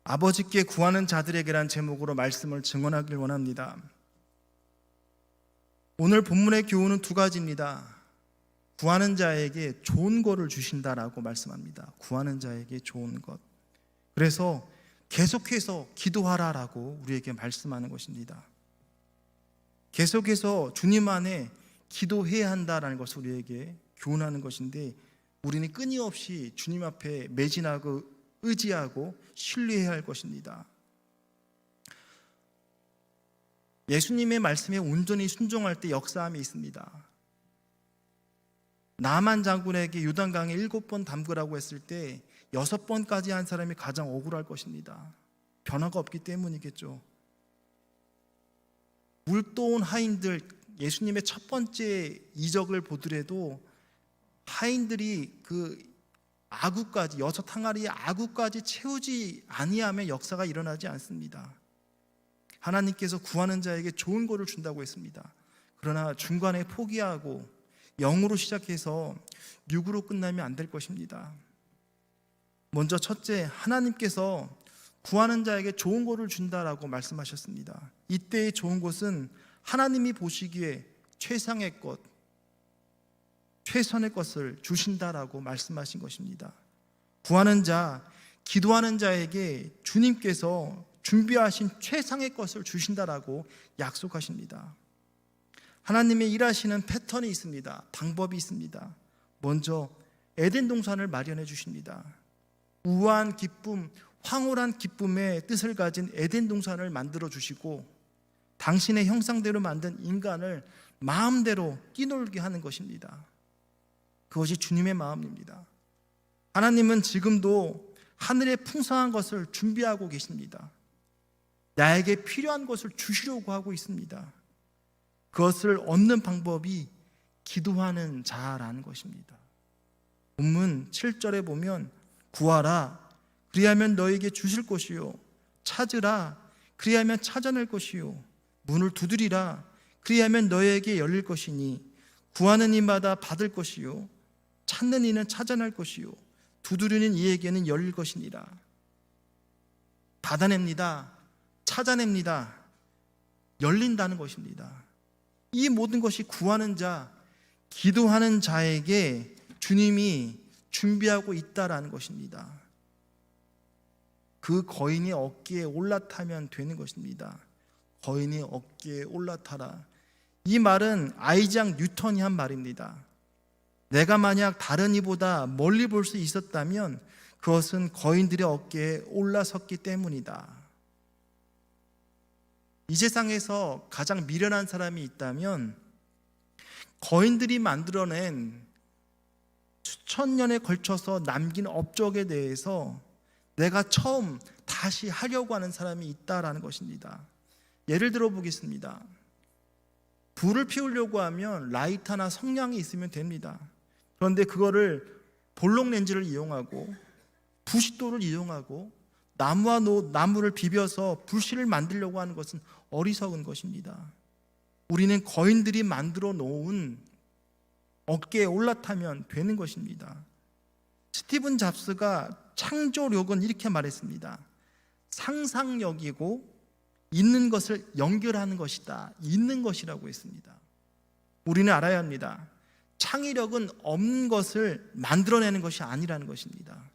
아버지께 구하는 자들에게란 제목으로 말씀을 증언하길 원합니다. 오늘 본문의 교훈은 두 가지입니다. 구하는 자에게 좋은 것을 주신다라고 말씀합니다. 구하는 자에게 좋은 것. 그래서 계속해서 기도하라라고 우리에게 말씀하는 것입니다. 계속해서 주님 안에 기도해야 한다라는 것을 우리에게 교훈하는 것인데, 우리는 끊임없이 주님 앞에 매진하고 의지하고 신뢰해야 할 것입니다. 예수님의 말씀에 온전히 순종할 때 역사함이 있습니다. 나만 장군에게 요단강에 7번 담그라고 했을 때 6번까지 한 사람이 가장 억울할 것입니다. 변화가 없기 때문이겠죠. 물도온 하인들, 예수님의 첫 번째 이적을 보더라도 하인들이 그 아구까지, 6항아리의 아구까지 채우지 아니하면 역사가 일어나지 않습니다. 하나님께서 구하는 자에게 좋은 것을 준다고 했습니다. 그러나 중간에 포기하고 영으로 시작해서 육으로 끝나면 안 될 것입니다. 먼저 첫째, 하나님께서 구하는 자에게 좋은 것을 준다라고 말씀하셨습니다. 이때의 좋은 것은 하나님이 보시기에 최상의 것, 최선의 것을 주신다라고 말씀하신 것입니다. 구하는 자, 기도하는 자에게 주님께서 준비하신 최상의 것을 주신다라고 약속하십니다. 하나님의 일하시는 패턴이 있습니다. 방법이 있습니다. 먼저 에덴 동산을 마련해 주십니다. 우아한 기쁨, 황홀한 기쁨의 뜻을 가진 에덴 동산을 만들어 주시고, 당신의 형상대로 만든 인간을 마음대로 뛰놀게 하는 것입니다. 그것이 주님의 마음입니다. 하나님은 지금도 하늘의 풍성한 것을 준비하고 계십니다. 나에게 필요한 것을 주시려고 하고 있습니다. 그것을 얻는 방법이 기도하는 자라는 것입니다. 본문 7절에 보면 구하라 그리하면 너에게 주실 것이요, 찾으라 그리하면 찾아낼 것이요, 문을 두드리라 그리하면 너에게 열릴 것이니 구하는 이마다 받을 것이요, 찾는 이는 찾아낼 것이요, 두드리는 이에게는 열릴 것이니라. 받아냅니다. 찾아냅니다. 열린다는 것입니다. 이 모든 것이 구하는 자, 기도하는 자에게 주님이 준비하고 있다라는 것입니다. 그 거인의 어깨에 올라타면 되는 것입니다. 거인의 어깨에 올라타라. 이 말은 아이작 뉴턴이 한 말입니다. 내가 만약 다른 이보다 멀리 볼 수 있었다면 그것은 거인들의 어깨에 올라섰기 때문이다. 이 세상에서 가장 미련한 사람이 있다면 거인들이 만들어낸 수천 년에 걸쳐서 남긴 업적에 대해서 내가 처음 다시 하려고 하는 사람이 있다라는 것입니다. 예를 들어 보겠습니다. 불을 피우려고 하면 라이터나 성냥이 있으면 됩니다. 그런데 그거를 볼록 렌즈를 이용하고 부싯돌을 이용하고 나무와 나무를 비벼서 불씨를 만들려고 하는 것은 어리석은 것입니다. 우리는 거인들이 만들어 놓은 어깨에 올라타면 되는 것입니다. 스티븐 잡스가 창조력은 이렇게 말했습니다. 상상력이고 있는 것을 연결하는 것이다. 있는 것이라고 했습니다. 우리는 알아야 합니다. 창의력은 없는 것을 만들어내는 것이 아니라는 것입니다.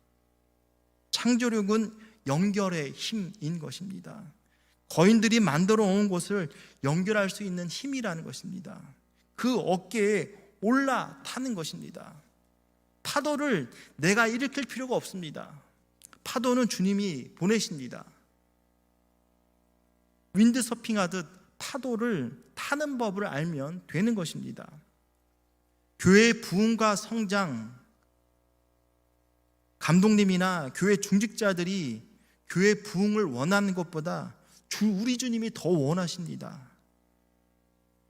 창조력은 연결의 힘인 것입니다. 거인들이 만들어 놓은 것을 연결할 수 있는 힘이라는 것입니다. 그 어깨에 올라타는 것입니다. 파도를 내가 일으킬 필요가 없습니다. 파도는 주님이 보내십니다. 윈드서핑하듯 파도를 타는 법을 알면 되는 것입니다. 교회의 부흥과 성장, 감독님이나 교회 중직자들이 교회 부흥을 원하는 것보다 우리 주님이 더 원하십니다.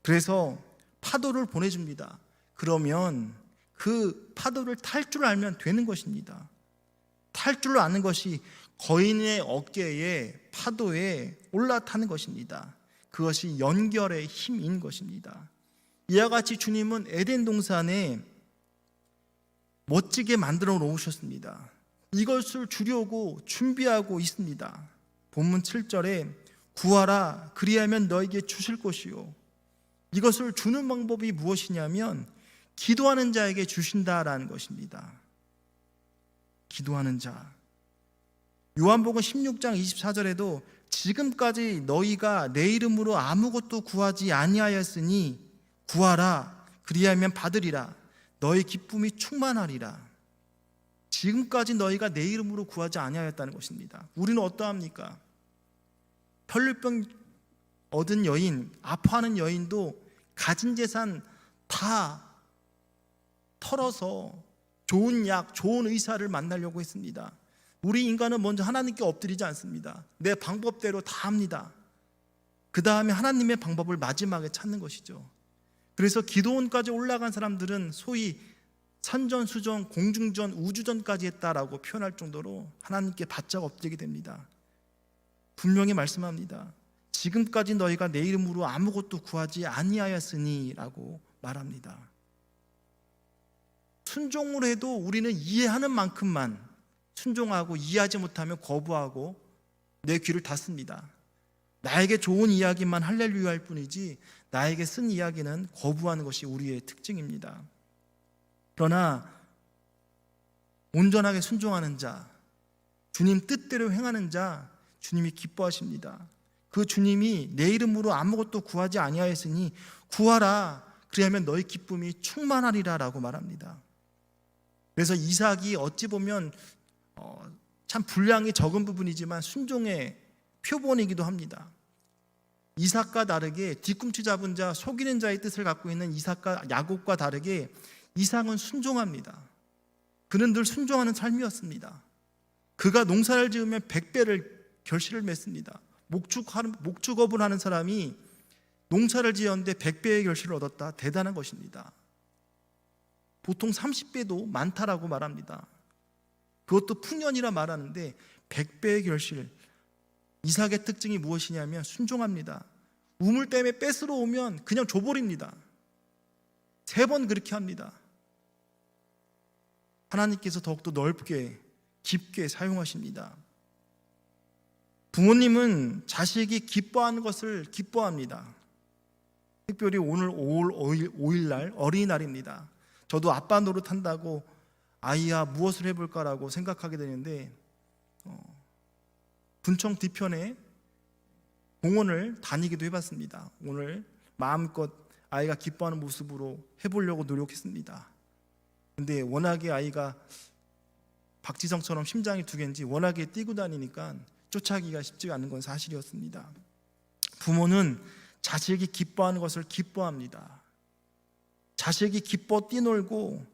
그래서 파도를 보내줍니다. 그러면 그 파도를 탈 줄 알면 되는 것입니다. 탈 줄 아는 것이 거인의 어깨에 파도에 올라타는 것입니다. 그것이 연결의 힘인 것입니다. 이와 같이 주님은 에덴 동산에 멋지게 만들어 놓으셨습니다. 이것을 주려고 준비하고 있습니다. 본문 7절에 구하라 그리하면 너에게 주실 것이요. 이것을 주는 방법이 무엇이냐면 기도하는 자에게 주신다라는 것입니다. 기도하는 자. 요한복음 16장 24절에도 지금까지 너희가 내 이름으로 아무것도 구하지 아니하였으니 구하라 그리하면 받으리라 너희 기쁨이 충만하리라. 지금까지 너희가 내 이름으로 구하지 아니하였다는 것입니다. 우리는 어떠합니까? 혈류병 얻은 여인, 아파하는 여인도 가진 재산 다 털어서 좋은 약, 좋은 의사를 만나려고 했습니다. 우리 인간은 먼저 하나님께 엎드리지 않습니다. 내 방법대로 다 합니다. 그 다음에 하나님의 방법을 마지막에 찾는 것이죠. 그래서 기도원까지 올라간 사람들은 소위 산전수전, 공중전, 우주전까지 했다라고 표현할 정도로 하나님께 바짝 엎드리게 됩니다. 분명히 말씀합니다. 지금까지 너희가 내 이름으로 아무것도 구하지 아니하였으니 라고 말합니다. 순종을 해도 우리는 이해하는 만큼만 순종하고 이해하지 못하면 거부하고 내 귀를 닫습니다. 나에게 좋은 이야기만 할렐루야 할 뿐이지 나에게 쓴 이야기는 거부하는 것이 우리의 특징입니다. 그러나 온전하게 순종하는 자, 주님 뜻대로 행하는 자 주님이 기뻐하십니다. 그 주님이 내 이름으로 아무것도 구하지 아니하였으니 구하라 그리하면 너희 기쁨이 충만하리라 라고 말합니다. 그래서 이삭이 어찌 보면 참 분량이 적은 부분이지만 순종의 표본이기도 합니다. 이삭과 다르게 뒤꿈치 잡은 자, 속이는 자의 뜻을 갖고 있는 이삭과 야곱과 다르게 이삭은 순종합니다. 그는 늘 순종하는 삶이었습니다. 그가 농사를 지으면 100배를 결실을 맺습니다. 목축업을 하는 사람이 농사를 지었는데 100배의 결실을 얻었다. 대단한 것입니다. 보통 30배도 많다라고 말합니다. 그것도 풍년이라 말하는데 100배의 결실. 이삭의 특징이 무엇이냐면 순종합니다. 우물 때문에 뺏으러 오면 그냥 줘버립니다. 3번 그렇게 합니다. 하나님께서 더욱더 넓게 깊게 사용하십니다. 부모님은 자식이 기뻐하는 것을 기뻐합니다. 특별히 오늘 5월 5일 날 어린이날입니다. 저도 아빠 노릇한다고 아이야 무엇을 해볼까라고 생각하게 되는데 군청 뒤편에 공원을 다니기도 해봤습니다. 오늘 마음껏 아이가 기뻐하는 모습으로 해보려고 노력했습니다. 근데 워낙에 아이가 박지성처럼 심장이 2개인지 워낙에 뛰고 다니니까 쫓아가기가 쉽지가 않은 건 사실이었습니다. 부모는 자식이 기뻐하는 것을 기뻐합니다. 자식이 기뻐 뛰놀고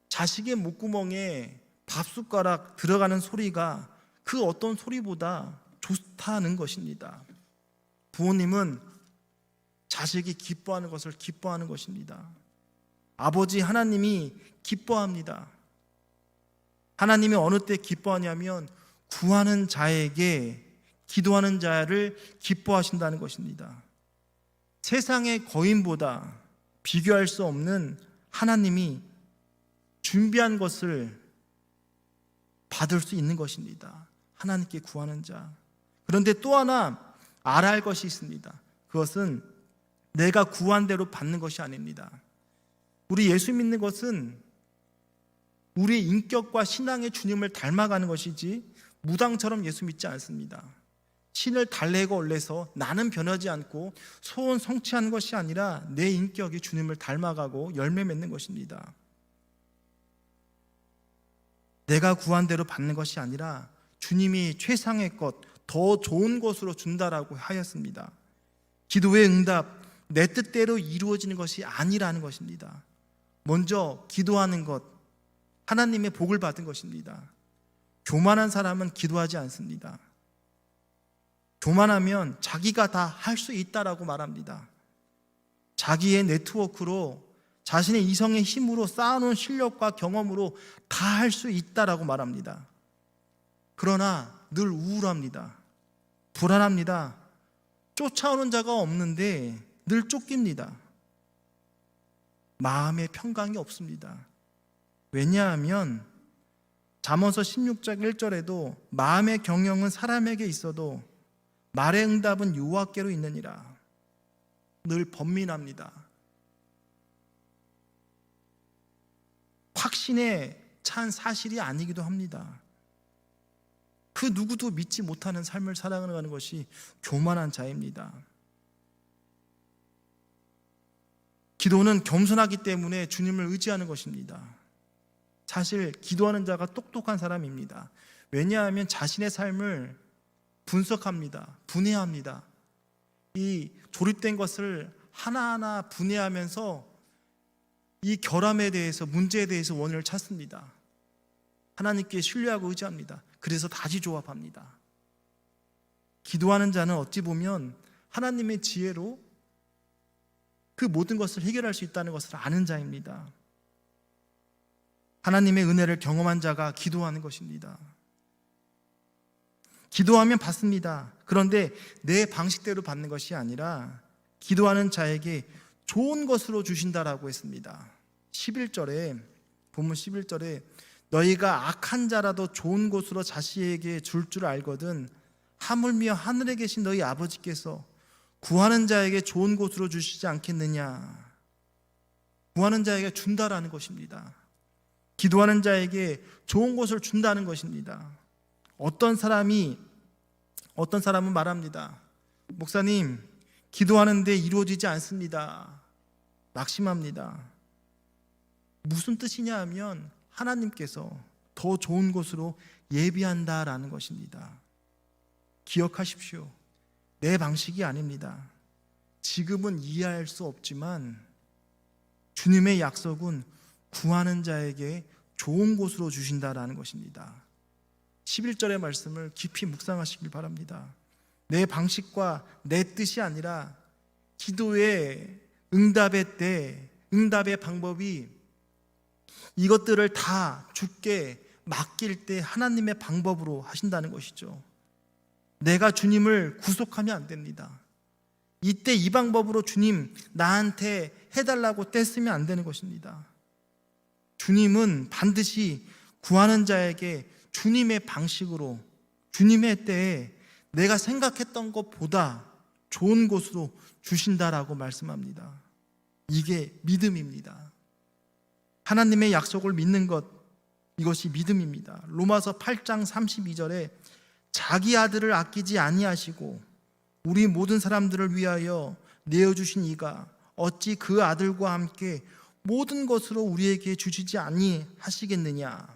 자식의 목구멍에 밥숟가락 들어가는 소리가 그 어떤 소리보다 좋다는 것입니다. 부모님은 자식이 기뻐하는 것을 기뻐하는 것입니다. 아버지 하나님이 기뻐합니다. 하나님이 어느 때 기뻐하냐면 구하는 자에게 기도하는 자를 기뻐하신다는 것입니다. 세상의 거인보다 비교할 수 없는 하나님이 준비한 것을 받을 수 있는 것입니다. 하나님께 구하는 자. 그런데 또 하나 알아야 할 것이 있습니다. 그것은 내가 구한 대로 받는 것이 아닙니다. 우리 예수 믿는 것은 우리의 인격과 신앙의 주님을 닮아가는 것이지 무당처럼 예수 믿지 않습니다. 신을 달래고 올려서 나는 변하지 않고 소원 성취하는 것이 아니라 내 인격이 주님을 닮아가고 열매 맺는 것입니다. 내가 구한 대로 받는 것이 아니라 주님이 최상의 것, 더 좋은 것으로 준다라고 하였습니다. 기도의 응답, 내 뜻대로 이루어지는 것이 아니라는 것입니다. 먼저 기도하는 것, 하나님의 복을 받은 것입니다. 교만한 사람은 기도하지 않습니다. 교만하면 자기가 다 할 수 있다라고 말합니다. 자기의 네트워크로 자신의 이성의 힘으로 쌓아놓은 실력과 경험으로 다 할 수 있다라고 말합니다. 그러나 늘 우울합니다. 불안합니다. 쫓아오는 자가 없는데 늘 쫓깁니다. 마음의 평강이 없습니다. 왜냐하면 잠언서 16장 1절에도 마음의 경영은 사람에게 있어도 말의 응답은 여호와께로 있느니라. 늘 번민합니다. 확신에 찬 사실이 아니기도 합니다. 그 누구도 믿지 못하는 삶을 살아가는 것이 교만한 자입니다. 기도는 겸손하기 때문에 주님을 의지하는 것입니다. 사실 기도하는 자가 똑똑한 사람입니다. 왜냐하면 자신의 삶을 분석합니다. 분해합니다. 이 조립된 것을 하나하나 분해하면서 이 결함에 대해서, 문제에 대해서 원인을 찾습니다. 하나님께 신뢰하고 의지합니다. 그래서 다시 조합합니다. 기도하는 자는 어찌 보면 하나님의 지혜로 그 모든 것을 해결할 수 있다는 것을 아는 자입니다. 하나님의 은혜를 경험한 자가 기도하는 것입니다. 기도하면 받습니다. 그런데 내 방식대로 받는 것이 아니라 기도하는 자에게 좋은 것으로 주신다라고 했습니다. 11절에, 본문 11절에 너희가 악한 자라도 좋은 것으로 자식에게 줄 줄 알거든 하물며 하늘에 계신 너희 아버지께서 구하는 자에게 좋은 것으로 주시지 않겠느냐. 구하는 자에게 준다라는 것입니다. 기도하는 자에게 좋은 것을 준다는 것입니다. 어떤 사람은 말합니다. 목사님, 기도하는데 이루어지지 않습니다. 낙심합니다. 무슨 뜻이냐 하면 하나님께서 더 좋은 곳으로 예비한다라는 것입니다. 기억하십시오. 내 방식이 아닙니다. 지금은 이해할 수 없지만 주님의 약속은 구하는 자에게 좋은 곳으로 주신다라는 것입니다. 11절의 말씀을 깊이 묵상하시길 바랍니다. 내 방식과 내 뜻이 아니라 기도의 응답의 때, 응답의 방법이 이것들을 다 주께 맡길 때 하나님의 방법으로 하신다는 것이죠. 내가 주님을 구속하면 안 됩니다. 이때 이 방법으로 주님 나한테 해달라고 떼쓰면 안 되는 것입니다. 주님은 반드시 구하는 자에게 주님의 방식으로, 주님의 때에 내가 생각했던 것보다 좋은 곳으로 주신다라고 말씀합니다. 이게 믿음입니다. 하나님의 약속을 믿는 것, 이것이 믿음입니다. 로마서 8장 32절에 자기 아들을 아끼지 아니하시고 우리 모든 사람들을 위하여 내어주신 이가 어찌 그 아들과 함께 모든 것으로 우리에게 주시지 아니하시겠느냐.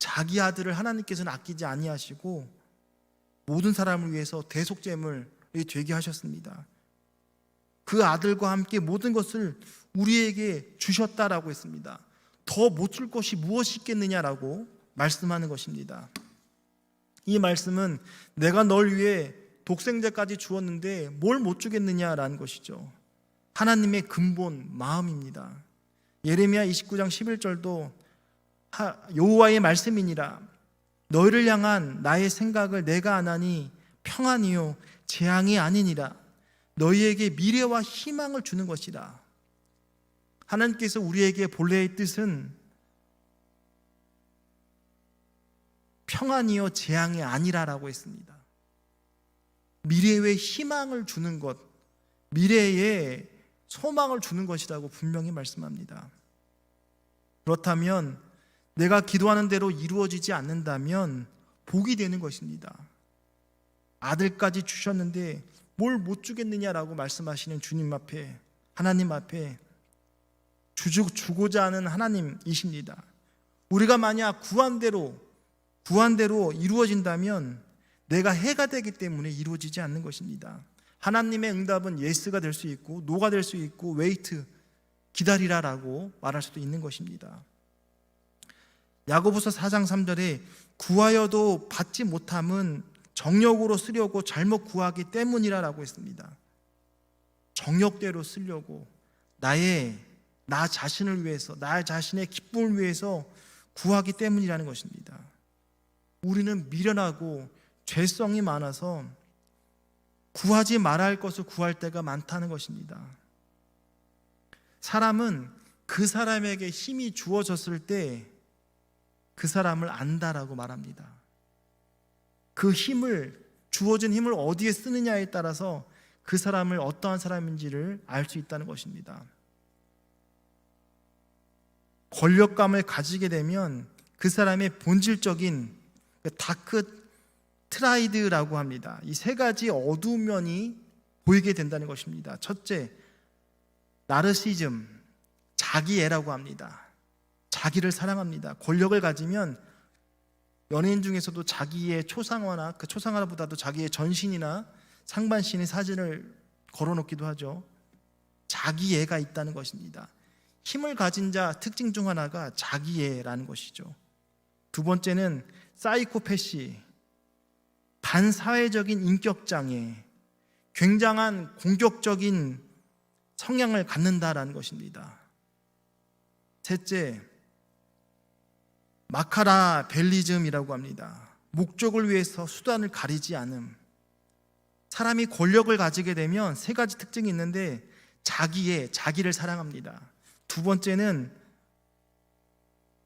자기 아들을 하나님께서는 아끼지 아니하시고 모든 사람을 위해서 대속제물이 되게 하셨습니다. 그 아들과 함께 모든 것을 우리에게 주셨다라고 했습니다. 더 못 줄 것이 무엇이 있겠느냐라고 말씀하는 것입니다. 이 말씀은 내가 널 위해 독생자까지 주었는데 뭘 못 주겠느냐라는 것이죠. 하나님의 근본 마음입니다. 예레미야 29장 11절도 여호와의 말씀이니라 너희를 향한 나의 생각을 내가 아나니 평안이요 재앙이 아니니라 너희에게 미래와 희망을 주는 것이라. 하나님께서 우리에게 본래의 뜻은 평안이요 재앙이 아니라라고 했습니다. 미래의 희망을 주는 것, 미래에 소망을 주는 것이라고 분명히 말씀합니다. 그렇다면 내가 기도하는 대로 이루어지지 않는다면 복이 되는 것입니다. 아들까지 주셨는데 뭘 못 주겠느냐라고 말씀하시는 주님 앞에, 하나님 앞에 주고자 하는 하나님이십니다. 우리가 만약 구한 대로 이루어진다면 내가 해가 되기 때문에 이루어지지 않는 것입니다. 하나님의 응답은 예스가 될 수 있고 노가 될 수 있고 웨이트, 기다리라라고 말할 수도 있는 것입니다. 야고보서 4장 3절에 구하여도 받지 못함은 정욕으로 쓰려고 잘못 구하기 때문이라고 했습니다. 정욕대로 쓰려고 나 자신을 위해서, 나 자신의 기쁨을 위해서 구하기 때문이라는 것입니다. 우리는 미련하고 죄성이 많아서 구하지 말아야 할 것을 구할 때가 많다는 것입니다. 사람은 그 사람에게 힘이 주어졌을 때 그 사람을 안다라고 말합니다. 그 힘을, 주어진 힘을 어디에 쓰느냐에 따라서 그 사람을 어떠한 사람인지를 알 수 있다는 것입니다. 권력감을 가지게 되면 그 사람의 본질적인 다크 트라이드라고 합니다. 이 세 가지 어두운 면이 보이게 된다는 것입니다. 첫째, 나르시즘, 자기애라고 합니다. 자기를 사랑합니다. 권력을 가지면 연예인 중에서도 자기의 초상화나 그 초상화보다도 자기의 전신이나 상반신의 사진을 걸어놓기도 하죠. 자기애가 있다는 것입니다. 힘을 가진 자 특징 중 하나가 자기애라는 것이죠. 두 번째는 사이코패시, 반사회적인 인격장애, 굉장한 공격적인 성향을 갖는다라는 것입니다. 셋째, 마카라벨리즘이라고 합니다. 목적을 위해서 수단을 가리지 않음. 사람이 권력을 가지게 되면 세 가지 특징이 있는데 자기를 사랑합니다. 두 번째는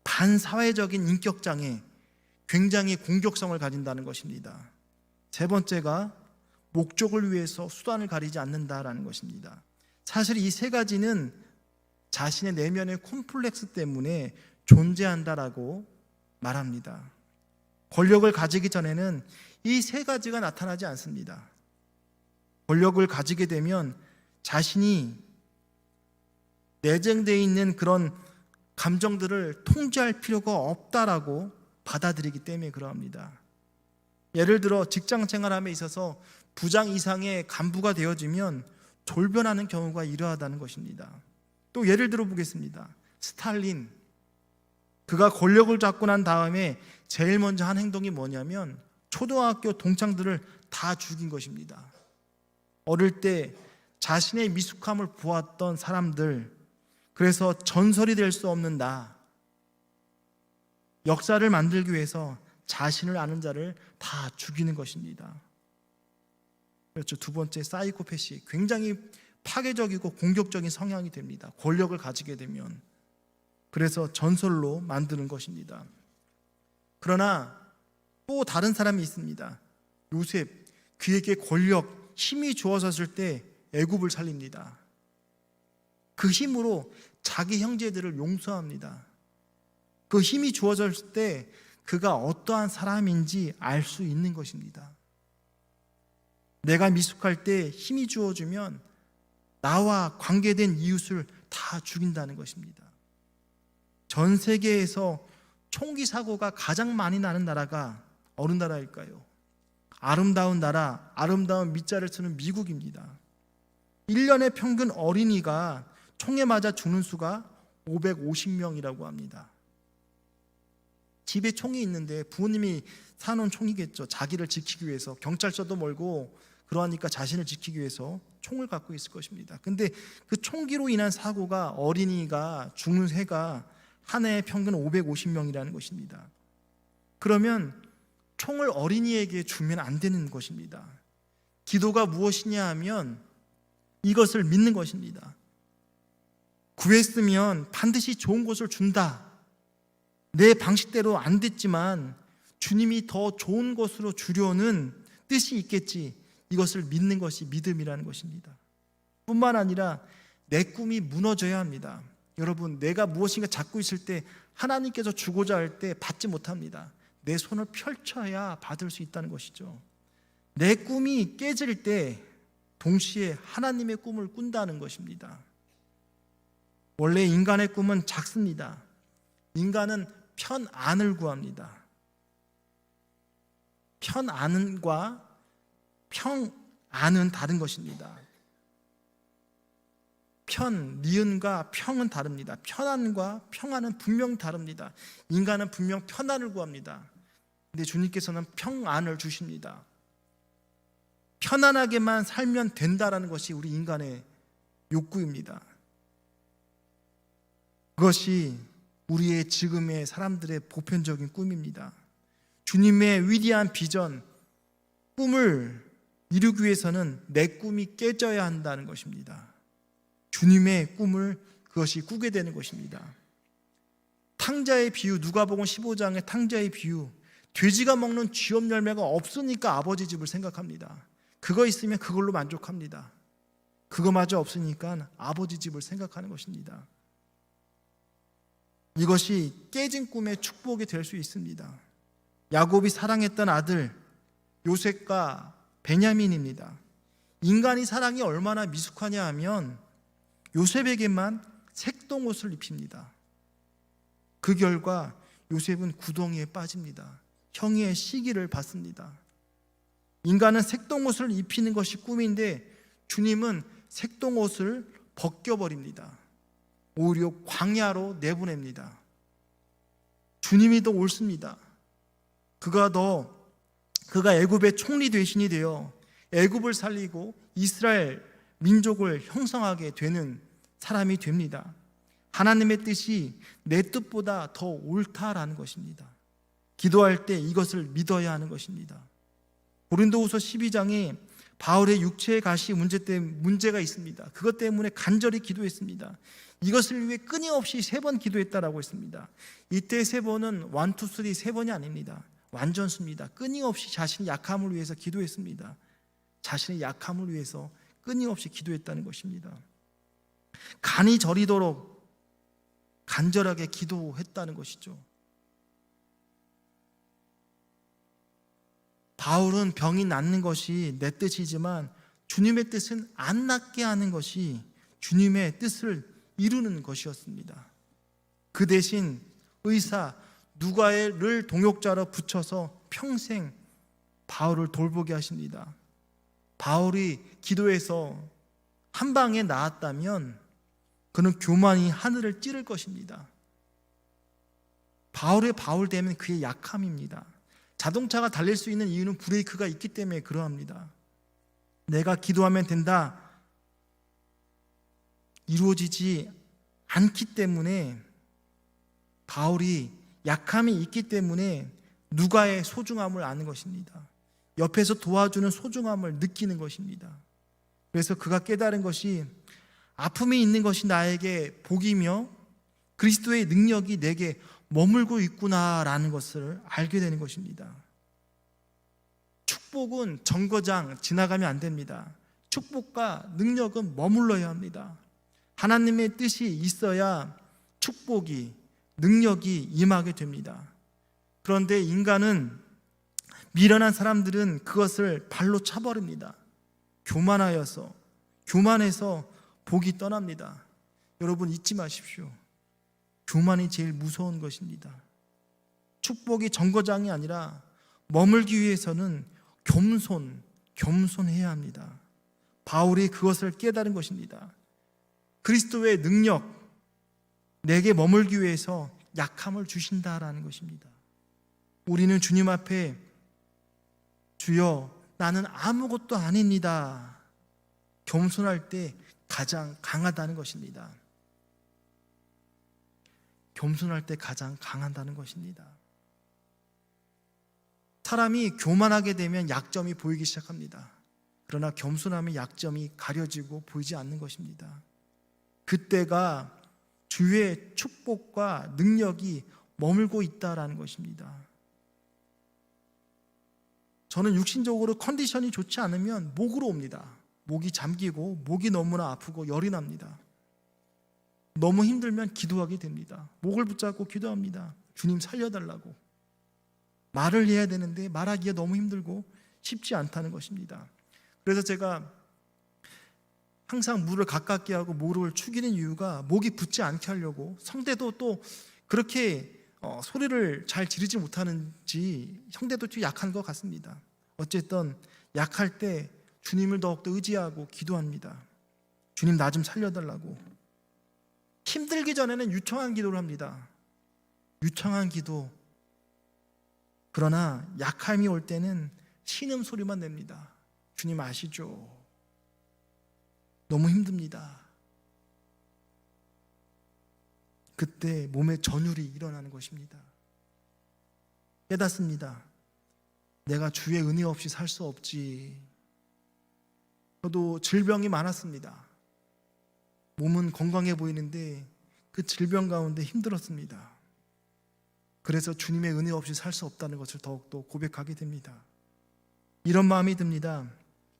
반사회적인 인격장애, 굉장히 공격성을 가진다는 것입니다. 세 번째가 목적을 위해서 수단을 가리지 않는다라는 것입니다. 사실 이 세 가지는 자신의 내면의 콤플렉스 때문에 존재한다라고 말합니다. 권력을 가지기 전에는 이 세 가지가 나타나지 않습니다. 권력을 가지게 되면 자신이 내재되어 있는 그런 감정들을 통제할 필요가 없다라고 받아들이기 때문에 그러합니다. 예를 들어 직장 생활함에 있어서 부장 이상의 간부가 되어지면 돌변하는 경우가 이러하다는 것입니다. 또 예를 들어 보겠습니다. 스탈린, 그가 권력을 잡고 난 다음에 제일 먼저 한 행동이 뭐냐면 초등학교 동창들을 다 죽인 것입니다. 어릴 때 자신의 미숙함을 보았던 사람들, 그래서 전설이 될 수 없는 나, 역사를 만들기 위해서 자신을 아는 자를 다 죽이는 것입니다. 그렇죠. 두 번째, 사이코패시, 굉장히 파괴적이고 공격적인 성향이 됩니다. 권력을 가지게 되면. 그래서 전설로 만드는 것입니다. 그러나 또 다른 사람이 있습니다. 요셉, 그에게 권력, 힘이 주어졌을 때 애굽을 살립니다. 그 힘으로 자기 형제들을 용서합니다. 그 힘이 주어졌을 때 그가 어떠한 사람인지 알 수 있는 것입니다. 내가 미숙할 때 힘이 주어지면 나와 관계된 이웃을 다 죽인다는 것입니다. 전 세계에서 총기 사고가 가장 많이 나는 나라가 어느 나라일까요? 아름다운 나라, 아름다운 밑자를 쓰는 미국입니다. 1년에 평균 어린이가 총에 맞아 죽는 수가 550명이라고 합니다. 집에 총이 있는데 부모님이 사놓은 총이겠죠. 자기를 지키기 위해서. 경찰서도 멀고 그러하니까 자신을 지키기 위해서 총을 갖고 있을 것입니다. 근데 그 총기로 인한 사고가, 어린이가 죽는 해가 한 해에 평균 550명이라는 것입니다. 그러면 총을 어린이에게 주면 안 되는 것입니다. 기도가 무엇이냐 하면 이것을 믿는 것입니다. 구했으면 반드시 좋은 것을 준다. 내 방식대로 안 됐지만 주님이 더 좋은 것으로 주려는 뜻이 있겠지. 이것을 믿는 것이 믿음이라는 것입니다. 뿐만 아니라 내 꿈이 무너져야 합니다. 여러분, 내가 무엇인가 잡고 있을 때 하나님께서 주고자 할 때 받지 못합니다. 내 손을 펼쳐야 받을 수 있다는 것이죠. 내 꿈이 깨질 때 동시에 하나님의 꿈을 꾼다는 것입니다. 원래 인간의 꿈은 작습니다. 인간은 편안을 구합니다. 편안과 평안은 다른 것입니다. 니은과 평은 다릅니다. 편안과 평안은 분명 다릅니다. 인간은 분명 편안을 구합니다. 근데 주님께서는 평안을 주십니다. 편안하게만 살면 된다라는 것이 우리 인간의 욕구입니다. 그것이 우리의 지금의 사람들의 보편적인 꿈입니다. 주님의 위대한 비전, 꿈을 이루기 위해서는 내 꿈이 깨져야 한다는 것입니다. 주님의 꿈을 그것이 꾸게 되는 것입니다. 탕자의 비유, 누가복음 15장의 탕자의 비유, 돼지가 먹는 쥐업 열매가 없으니까 아버지 집을 생각합니다. 그거 있으면 그걸로 만족합니다. 그거마저 없으니까 아버지 집을 생각하는 것입니다. 이것이 깨진 꿈의 축복이 될 수 있습니다. 야곱이 사랑했던 아들 요셉과 베냐민입니다. 인간이 사랑이 얼마나 미숙하냐 하면 요셉에게만 색동옷을 입힙니다. 그 결과 요셉은 구덩이에 빠집니다. 형의 시기를 받습니다. 인간은 색동옷을 입히는 것이 꿈인데 주님은 색동옷을 벗겨버립니다. 오히려 광야로 내보냅니다. 주님이 더 옳습니다. 그가 애굽의 총리 대신이 되어 애굽을 살리고 이스라엘 민족을 형성하게 되는 사람이 됩니다. 하나님의 뜻이 내 뜻보다 더 옳다라는 것입니다. 기도할 때 이것을 믿어야 하는 것입니다. 고린도후서 12장에 바울의 육체의 가시 문제가 있습니다. 그것 때문에 간절히 기도했습니다. 이것을 위해 끊임없이 3번 기도했다라고 했습니다. 이때 3번은 1, 2, 3, 3번이 아닙니다. 완전수입니다. 끊임없이 자신의 약함을 위해서 기도했습니다. 자신의 약함을 위해서 끊임없이 기도했다는 것입니다. 간이 저리도록 간절하게 기도했다는 것이죠. 바울은 병이 낫는 것이 내 뜻이지만 주님의 뜻은 안 낫게 하는 것이 주님의 뜻을 이루는 것이었습니다. 그 대신 의사 누가를 동역자로 붙여서 평생 바울을 돌보게 하십니다. 바울이 기도해서 한 방에 나았다면 그는 교만이 하늘을 찌를 것입니다. 바울의 바울됨은 그의 약함입니다. 자동차가 달릴 수 있는 이유는 브레이크가 있기 때문에 그러합니다. 내가 기도하면 된다 이루어지지 않기 때문에 바울이 약함이 있기 때문에 누가의 소중함을 아는 것입니다. 옆에서 도와주는 소중함을 느끼는 것입니다. 그래서 그가 깨달은 것이 아픔이 있는 것이 나에게 복이며 그리스도의 능력이 내게 머물고 있구나라는 것을 알게 되는 것입니다. 축복은 정거장 지나가면 안 됩니다. 축복과 능력은 머물러야 합니다. 하나님의 뜻이 있어야 축복이, 능력이 임하게 됩니다. 그런데 인간은, 미련한 사람들은 그것을 발로 차버립니다. 교만해서 복이 떠납니다. 여러분 잊지 마십시오. 교만이 제일 무서운 것입니다. 축복이 정거장이 아니라 머물기 위해서는 겸손해야 합니다. 바울이 그것을 깨달은 것입니다. 그리스도의 능력, 내게 머물기 위해서 약함을 주신다라는 것입니다. 우리는 주님 앞에 주여 나는 아무것도 아닙니다. 겸손할 때 가장 강하다는 것입니다. 겸손할 때 가장 강한다는 것입니다. 사람이 교만하게 되면 약점이 보이기 시작합니다. 그러나 겸손하면 약점이 가려지고 보이지 않는 것입니다. 그때가 주의 축복과 능력이 머물고 있다라는 것입니다. 저는 육신적으로 컨디션이 좋지 않으면 목으로 옵니다. 목이 잠기고 목이 너무나 아프고 열이 납니다. 너무 힘들면 기도하게 됩니다. 목을 붙잡고 기도합니다. 주님 살려달라고. 말을 해야 되는데 말하기가 너무 힘들고 쉽지 않다는 것입니다. 그래서 제가 항상 물을 가깝게 하고 무릎을 축이는 이유가 목이 붙지 않게 하려고. 성대도 또 그렇게 소리를 잘 지르지 못하는지 성대도 좀 약한 것 같습니다. 어쨌든 약할 때 주님을 더욱더 의지하고 기도합니다. 주님 나 좀 살려달라고. 힘들기 전에는 유창한 기도를 합니다. 유창한 기도. 그러나 약함이 올 때는 신음소리만 냅니다. 주님 아시죠? 너무 힘듭니다. 그때 몸에 전율이 일어나는 것입니다. 깨닫습니다. 내가 주의 은혜 없이 살 수 없지. 저도 질병이 많았습니다. 몸은 건강해 보이는데 그 질병 가운데 힘들었습니다. 그래서 주님의 은혜 없이 살 수 없다는 것을 더욱더 고백하게 됩니다. 이런 마음이 듭니다.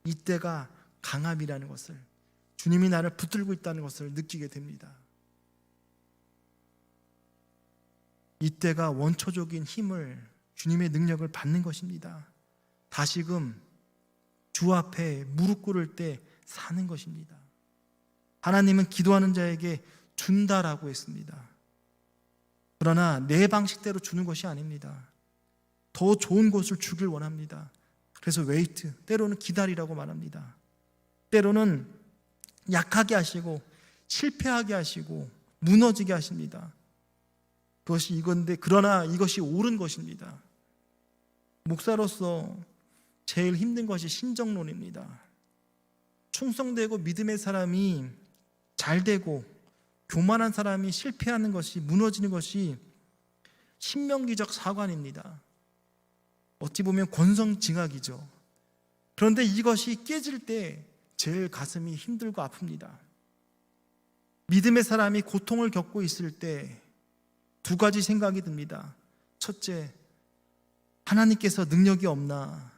이때가 강함이라는 것을, 주님이 나를 붙들고 있다는 것을 느끼게 됩니다. 이때가 원초적인 힘을, 주님의 능력을 받는 것입니다. 다시금 주 앞에 무릎 꿇을 때 사는 것입니다. 하나님은 기도하는 자에게 준다라고 했습니다. 그러나 내 방식대로 주는 것이 아닙니다. 더 좋은 것을 주길 원합니다. 그래서 웨이트, 때로는 기다리라고 말합니다. 때로는 약하게 하시고 실패하게 하시고 무너지게 하십니다. 그것이 이건데, 그러나 이것이 옳은 것입니다. 목사로서 제일 힘든 것이 신정론입니다. 충성되고 믿음의 사람이 잘 되고 교만한 사람이 실패하는 것이, 무너지는 것이 신명기적 사관입니다. 어찌 보면 권성징악이죠. 그런데 이것이 깨질 때 제일 가슴이 힘들고 아픕니다. 믿음의 사람이 고통을 겪고 있을 때 두 가지 생각이 듭니다. 첫째, 하나님께서 능력이 없나,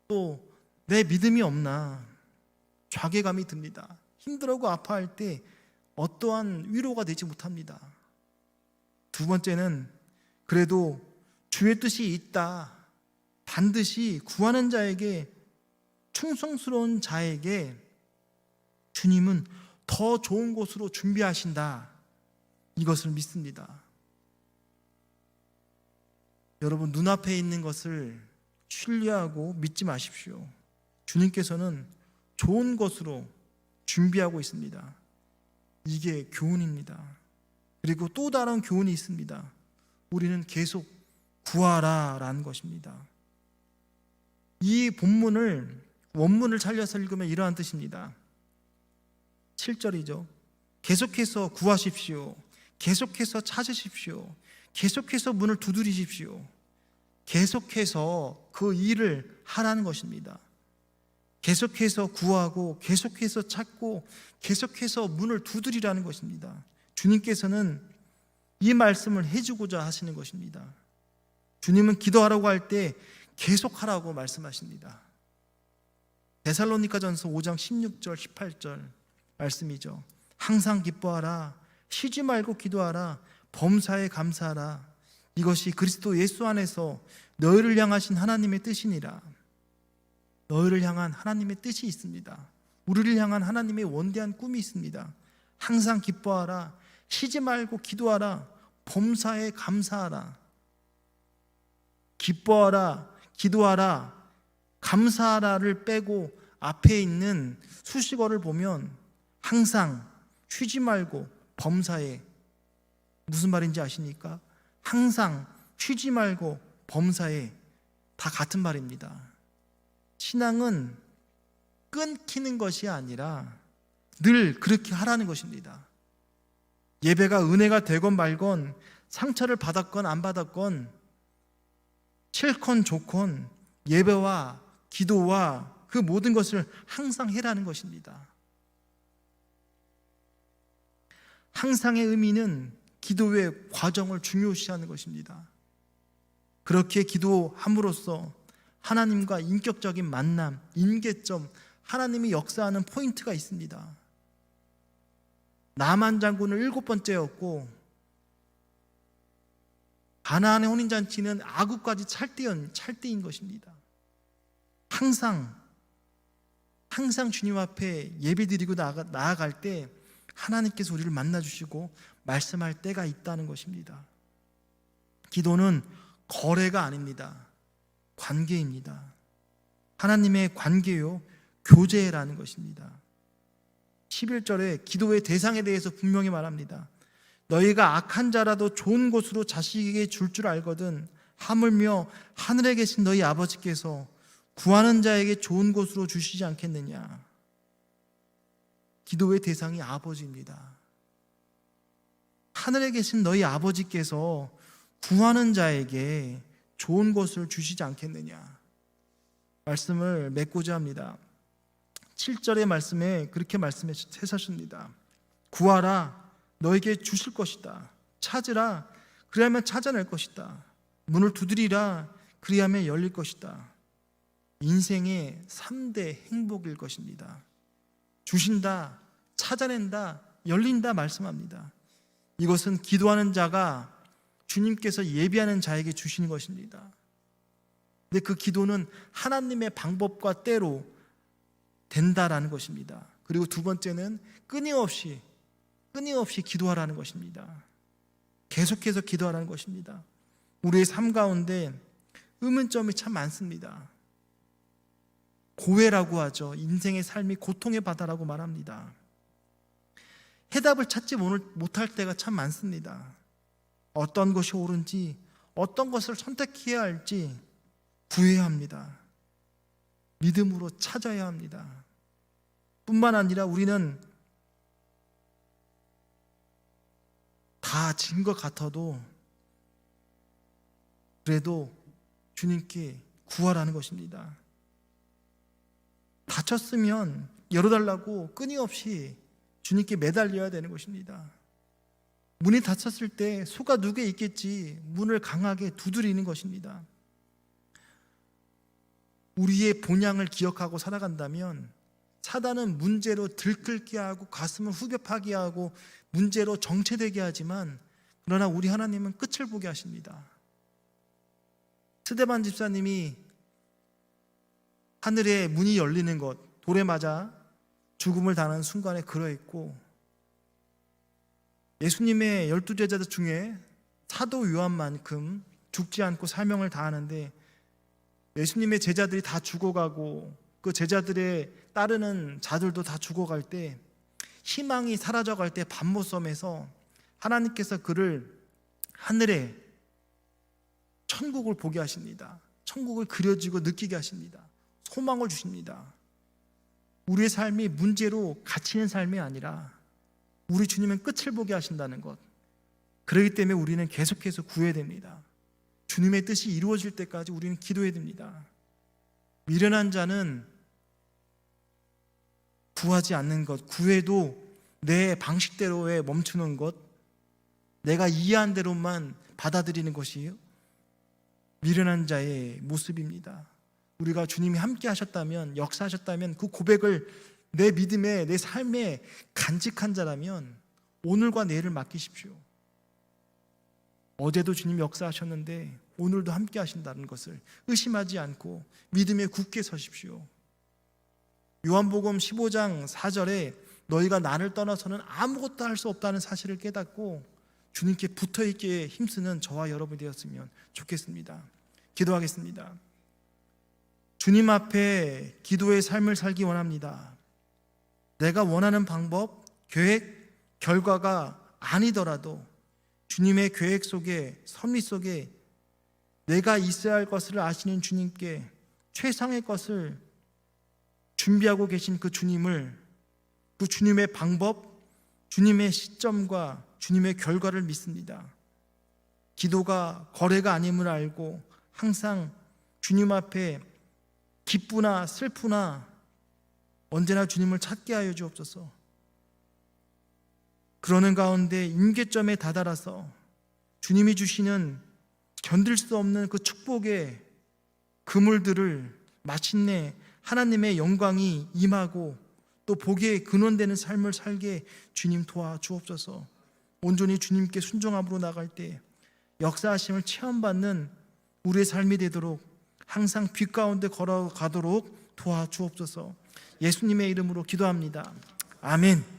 또 내 믿음이 없나, 좌괴감이 듭니다. 힘들고 아파할 때 어떠한 위로가 되지 못합니다. 두 번째는 그래도 주의 뜻이 있다, 반드시 구하는 자에게, 충성스러운 자에게 주님은 더 좋은 곳으로 준비하신다, 이것을 믿습니다. 여러분, 눈앞에 있는 것을 신뢰하고 믿지 마십시오. 주님께서는 좋은 것으로 준비하고 있습니다. 이게 교훈입니다. 그리고 또 다른 교훈이 있습니다. 우리는 계속 구하라 라는 것입니다. 이 본문을, 원문을 살려서 읽으면 이러한 뜻입니다. 7절이죠. 계속해서 구하십시오. 계속해서 찾으십시오. 계속해서 문을 두드리십시오. 계속해서 그 일을 하라는 것입니다. 계속해서 구하고, 계속해서 찾고, 계속해서 문을 두드리라는 것입니다. 주님께서는 이 말씀을 해주고자 하시는 것입니다. 주님은 기도하라고 할 때 계속하라고 말씀하십니다. 데살로니가전서 5장 16절 18절 말씀이죠. 항상 기뻐하라, 쉬지 말고 기도하라, 범사에 감사하라. 이것이 그리스도 예수 안에서 너희를 향하신 하나님의 뜻이니라. 너희를 향한 하나님의 뜻이 있습니다. 우리를 향한 하나님의 원대한 꿈이 있습니다. 항상 기뻐하라, 쉬지 말고 기도하라, 범사에 감사하라. 기뻐하라, 기도하라, 감사하라를 빼고 앞에 있는 수식어를 보면 항상, 쉬지 말고, 범사에, 무슨 말인지 아십니까? 항상, 쉬지 말고, 범사에, 다 같은 말입니다. 신앙은 끊기는 것이 아니라 늘 그렇게 하라는 것입니다. 예배가 은혜가 되건 말건, 상처를 받았건 안 받았건, 싫건 좋건 예배와 기도와 그 모든 것을 항상 해라는 것입니다. 항상의 의미는 기도의 과정을 중요시하는 것입니다. 그렇게 기도함으로써 하나님과 인격적인 만남, 임계점, 하나님이 역사하는 포인트가 있습니다. 나만 장군은 7번째였고 가나안의 혼인잔치는 아구까지 찰때인 것입니다. 항상 주님 앞에 예배드리고 나아갈 때 하나님께서 우리를 만나주시고 말씀할 때가 있다는 것입니다. 기도는 거래가 아닙니다. 관계입니다. 하나님의 관계요, 교제라는 것입니다. 11절에 기도의 대상에 대해서 분명히 말합니다. 너희가 악한 자라도 좋은 곳으로 자식에게 줄 줄 알거든 하물며 하늘에 계신 너희 아버지께서 구하는 자에게 좋은 곳으로 주시지 않겠느냐. 기도의 대상이 아버지입니다. 하늘에 계신 너희 아버지께서 구하는 자에게 좋은 것을 주시지 않겠느냐 말씀을 맺고자 합니다. 7절의 말씀에 그렇게 말씀하셨습니다. 구하라, 너에게 주실 것이다. 찾으라, 그리하면 찾아낼 것이다. 문을 두드리라. 그리하면 열릴 것이다. 인생의 3대 행복일 것입니다. 주신다, 찾아낸다, 열린다 말씀합니다. 이것은 기도하는 자가 주님께서 예비하는 자에게 주시는 것입니다. 근데 그 기도는 하나님의 방법과 때로 된다라는 것입니다. 그리고 두 번째는 끊임없이 기도하라는 것입니다. 계속해서 기도하라는 것입니다. 우리의 삶 가운데 의문점이 참 많습니다. 고해라고 하죠. 인생의 삶이 고통의 바다라고 말합니다. 해답을 찾지 못할 때가 참 많습니다. 어떤 것이 옳은지, 어떤 것을 선택해야 할지 구해야 합니다. 믿음으로 찾아야 합니다. 뿐만 아니라 우리는 다 진 것 같아도 그래도 주님께 구하라는 것입니다. 다쳤으면 열어달라고 끊임없이 주님께 매달려야 되는 것입니다. 문이 닫혔을 때 수가 누게 있겠지 문을 강하게 두드리는 것입니다. 우리의 본향을 기억하고 살아간다면 사단은 문제로 들끓게 하고 가슴을 후벼파게 하고 문제로 정체되게 하지만 그러나 우리 하나님은 끝을 보게 하십니다. 스데반 집사님이 하늘에 문이 열리는 것, 돌에 맞아 죽음을 당하는 순간에 그러했고, 예수님의 12제자 중에 사도 요한만큼 죽지 않고 사명을 다하는데 예수님의 제자들이 다 죽어가고 그 제자들의 따르는 자들도 다 죽어갈 때, 희망이 사라져갈 때 밤모섬에서 하나님께서 그를 하늘에 천국을 보게 하십니다. 천국을 그려지고 느끼게 하십니다. 소망을 주십니다. 우리의 삶이 문제로 갇히는 삶이 아니라 우리 주님은 끝을 보게 하신다는 것, 그렇기 때문에 우리는 계속해서 구해야 됩니다. 주님의 뜻이 이루어질 때까지 우리는 기도해야 됩니다. 미련한 자는 구하지 않는 것, 구해도 내 방식대로에 멈추는 것, 내가 이해한 대로만 받아들이는 것이 미련한 자의 모습입니다. 우리가 주님이 함께 하셨다면, 역사하셨다면 그 고백을 내 믿음에, 내 삶에 간직한 자라면 오늘과 내일을 맡기십시오. 어제도 주님 역사하셨는데 오늘도 함께 하신다는 것을 의심하지 않고 믿음에 굳게 서십시오. 요한복음 15장 4절에 너희가 나를 떠나서는 아무것도 할 수 없다는 사실을 깨닫고 주님께 붙어있기에 힘쓰는 저와 여러분이 되었으면 좋겠습니다. 기도하겠습니다. 주님 앞에 기도의 삶을 살기 원합니다. 내가 원하는 방법, 계획, 결과가 아니더라도 주님의 계획 속에, 섭리 속에 내가 있어야 할 것을 아시는 주님께 최상의 것을 준비하고 계신 그 주님을, 그 주님의 방법, 주님의 시점과 주님의 결과를 믿습니다. 기도가 거래가 아님을 알고 항상 주님 앞에 기쁘나 슬프나 언제나 주님을 찾게 하여 주옵소서. 그러는 가운데 임계점에 다다라서 주님이 주시는 견딜 수 없는 그 축복의 그물들을 마침내 하나님의 영광이 임하고 또 복의 근원되는 삶을 살게 주님 도와주옵소서. 온전히 주님께 순종함으로 나갈 때 역사하심을 체험받는 우리의 삶이 되도록 항상 빛 가운데 걸어가도록 도와주옵소서. 예수님의 이름으로 기도합니다. 아멘.